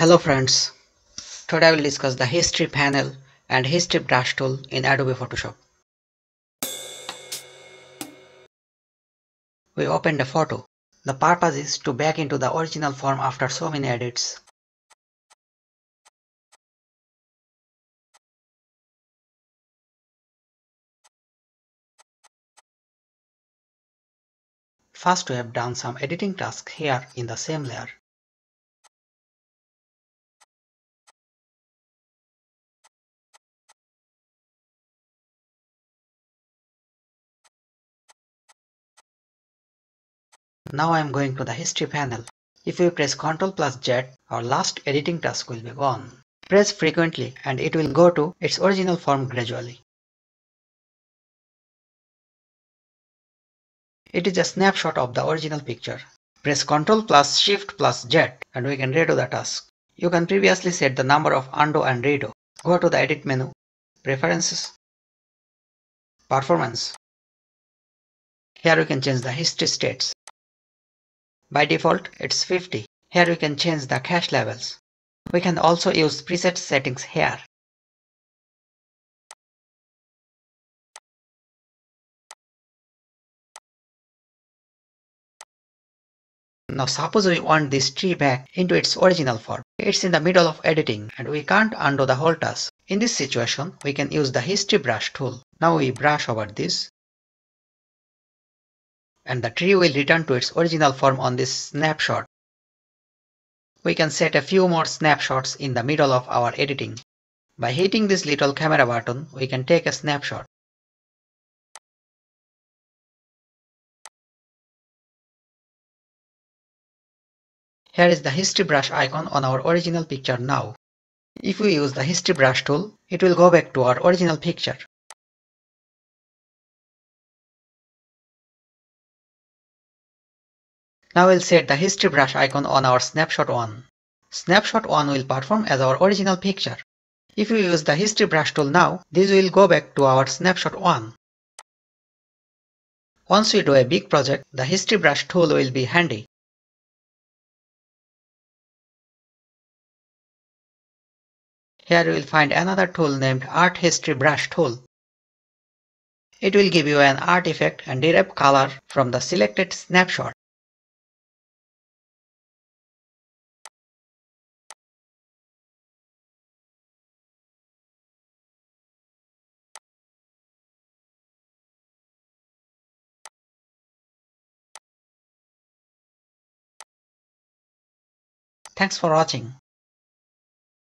Hello friends, today I will discuss the history panel and history brush tool in Adobe Photoshop. We opened a photo. The purpose is to back into the original form after so many edits. First we have done some editing tasks here in the same layer. Now I am going to the history panel. If we press Ctrl plus Z, our last editing task will be gone. Press frequently and it will go to its original form gradually. It is a snapshot of the original picture. Press Ctrl plus Shift plus Z and we can redo the task. You can previously set the number of undo and redo. Go to the Edit menu, Preferences, Performance. Here we can change the history states. By default, it's 50. Here we can change the cache levels. We can also use preset settings here. Now suppose we want this tree back into its original form. It's in the middle of editing and we can't undo the whole task. In this situation, we can use the history brush tool. Now we brush over this and the tree will return to its original form on this snapshot. We can set a few more snapshots in the middle of our editing. By hitting this little camera button, we can take a snapshot. Here is the history brush icon on our original picture now. If we use the history brush tool, it will go back to our original picture. Now we'll set the history brush icon on our snapshot 1. Snapshot 1 will perform as our original picture. If we use the history brush tool now, this will go back to our snapshot 1. Once we do a big project, the history brush tool will be handy. Here you will find another tool named Art History Brush Tool. It will give you an art effect and derive color from the selected snapshot. Thanks for watching.